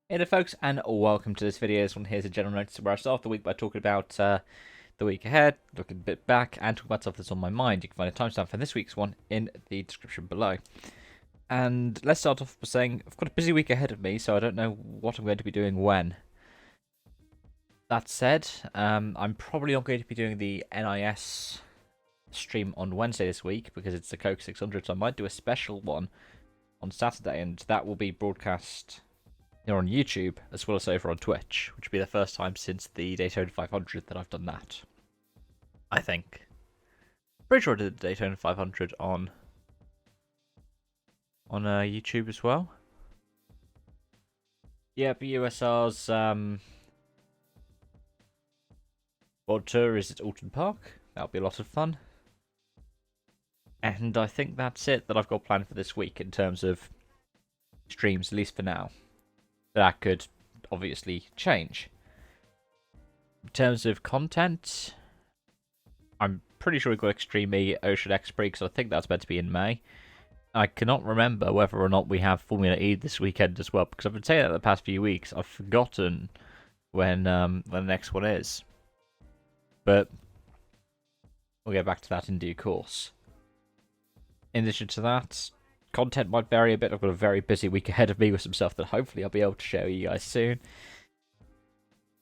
Hey there folks, and welcome to this video. This one here's a general notice where I start off the week by talking about the week ahead, looking a bit back, and talking about stuff that's on my mind. You can find a timestamp for this week's one in the description below. And let's start off by saying I've got a busy week ahead of me, so I don't know what I'm going to be doing when. That said, I'm probably not going to be doing the NIS stream on Wednesday this week because it's the Coke 600, so I might do a special one on Saturday, and that will be broadcast here on YouTube as well as over on Twitch, which will be the first time since the Daytona 500 that I've done that. I think. Pretty sure I did the Daytona 500 on YouTube as well. Yeah, but USR's World Tour is at Alton Park. That'll be a lot of fun. And I think that's it that I've got planned for this week in terms of streams, at least for now. That could obviously change. In terms of content, I'm pretty sure we've got Extreme E, Ocean X Prix, because I think that's meant to be in May. I cannot remember whether or not we have Formula E this weekend as well, because I've been saying that the past few weeks. I've forgotten when the next one is. But we'll get back to that in due course. In addition to that, content might vary a bit. I've got a very busy week ahead of me with some stuff that hopefully I'll be able to share with you guys soon.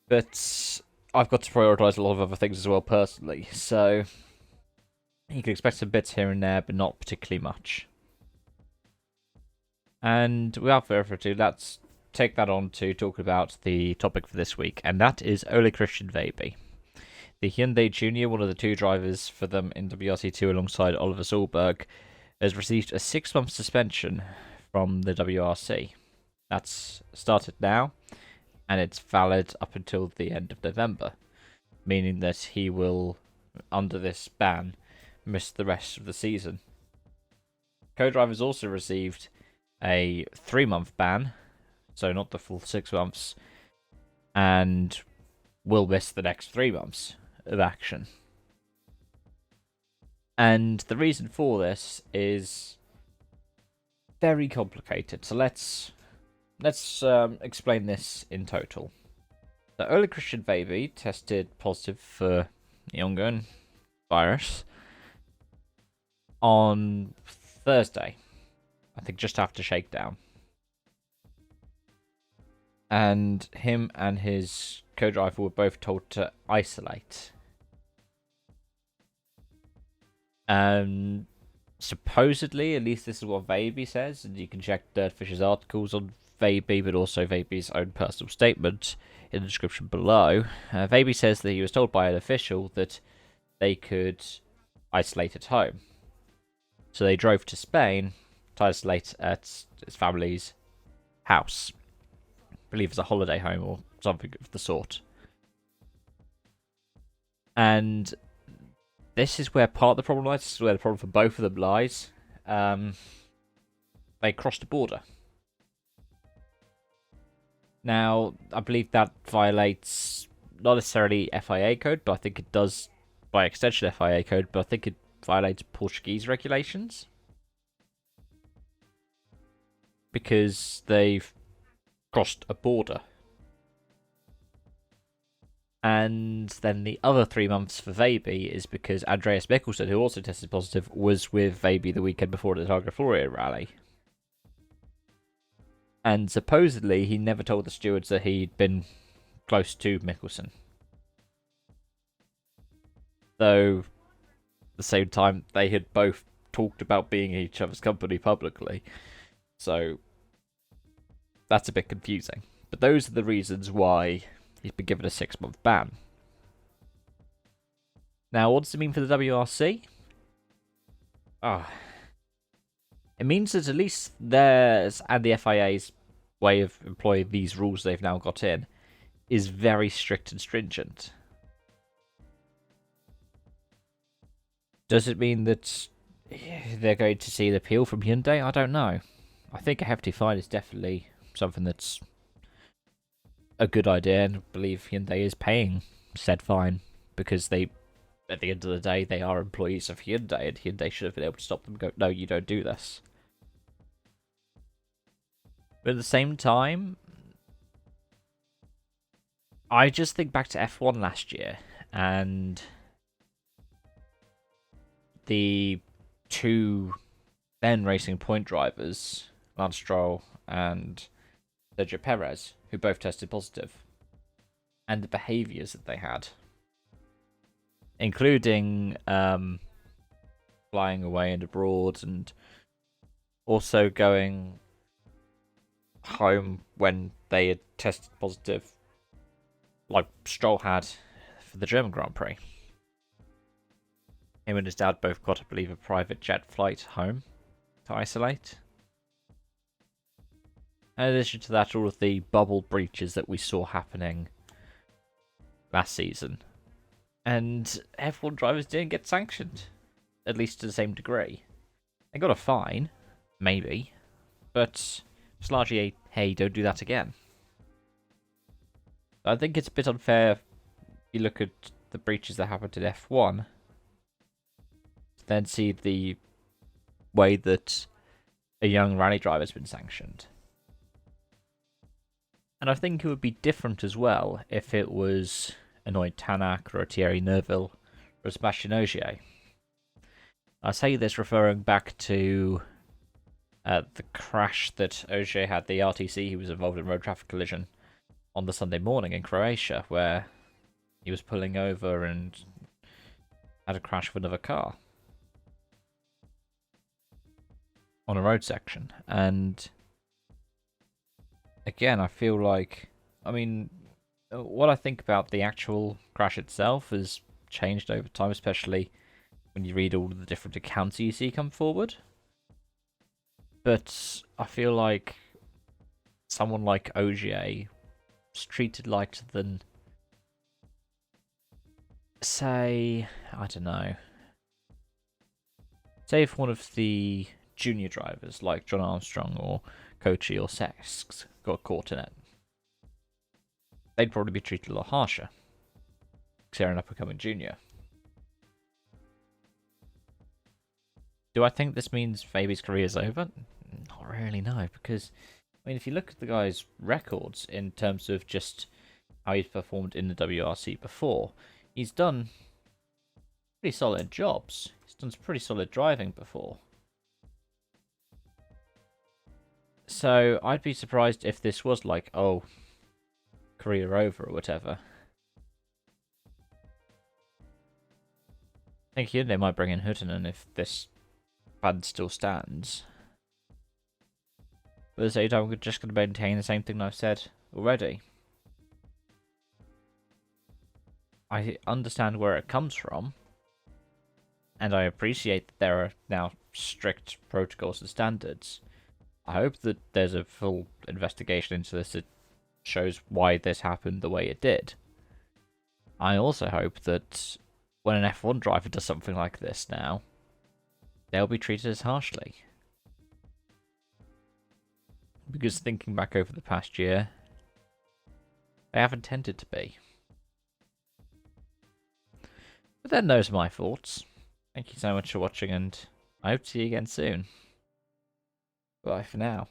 But I've got to prioritise a lot of other things as well personally, so you can expect some bits here and there, but not particularly much. And without further ado, let's take that on to talk about the topic for this week, and that is Ole Christian Veiby. The Hyundai Junior, one of the two drivers for them in WRC2 alongside Oliver Solberg, has received a 6-month suspension from the WRC. That's started now, and it's valid up until the end of November, meaning that he will, under this ban, miss the rest of the season. Co-drivers also received a 3-month ban, so not the full 6 months, and will miss the next 3 months of action. And the reason for this is very complicated. So let's explain this in total. So Ole Christian Veiby tested positive for the ongoing virus on Thursday, I think just after shakedown. And him and his co-driver were both told to isolate. Supposedly, at least this is what Veiby says, and you can check Dirtfish's articles on Veiby, but also Veiby's own personal statement in the description below. Veiby says that he was told by an official that they could isolate at home. So they drove to Spain to isolate at his family's house. I believe it's a holiday home or something of the sort. And this is where part of the problem lies. This is where the problem for both of them lies. They crossed the border. Now, I believe that violates not necessarily FIA code, but I think it does, by extension, FIA code, but I think it violates Portuguese regulations. Because they've crossed a border. And then the other 3 months for Veiby is because Andreas Mikkelsen, who also tested positive, was with Veiby the weekend before the Targa Florio rally. And supposedly he never told the stewards that he'd been close to Mikkelsen. Though, at the same time, they had both talked about being in each other's company publicly. So, that's a bit confusing. But those are the reasons why he's been given a 6-month ban. Now, what does it mean for the WRC? It means that at least theirs and the FIA's way of employing these rules they've now got in is very strict and stringent. Does it mean that they're going to see an appeal from Hyundai? I don't know. I think a hefty fine is definitely something that's a good idea, and I believe Hyundai is paying said fine because they, at the end of the day, they are employees of Hyundai, and Hyundai should have been able to stop them and go, no, you don't do this. But at the same time, I just think back to F1 last year and the two then racing point drivers, Lance Stroll and Sergio Perez, who both tested positive, and the behaviours that they had, including flying away and abroad, and also going home when they had tested positive, like Stroll had for the German Grand Prix. Him and his dad both got, I believe, a private jet flight home to isolate. In addition to that, all of the bubble breaches that we saw happening last season. And F1 drivers didn't get sanctioned, at least to the same degree. They got a fine, maybe, but it's largely a, hey, don't do that again. I think it's a bit unfair if you look at the breaches that happened in F1, to then see the way that a young rally driver has been sanctioned. And I think it would be different as well if it was a Noid Tanak or a Thierry Neuville or a Sebastian Ogier. I say this referring back to the crash that Ogier had, the RTC. He was involved in a road traffic collision on the Sunday morning in Croatia, where he was pulling over and had a crash with another car on a road section. And again, I feel like, I mean, what I think about the actual crash itself has changed over time, especially when you read all of the different accounts you see come forward. But I feel like someone like Ogier was treated lighter than, say, I don't know, say if one of the junior drivers like John Armstrong or Kochi or Sexx got caught in it. They'd probably be treated a lot harsher, because they're an up-and-coming junior. Do I think this means Veiby's career is over? Not really, no, because, I mean, if you look at the guy's records in terms of just how he's performed in the WRC before, he's done pretty solid jobs. He's done some pretty solid driving before. So I'd be surprised if this was like, oh, career over or whatever. I think they might bring in Huttunen if this plan still stands. But at the same time, we're just going to maintain the same thing I've said already. I understand where it comes from, and I appreciate that there are now strict protocols and standards. I hope that there's a full investigation into this that shows why this happened the way it did. I also hope that when an F1 driver does something like this now, they'll be treated as harshly. Because thinking back over the past year, they haven't tended to be. But then those are my thoughts. Thank you so much for watching, and I hope to see you again soon. Bye for now.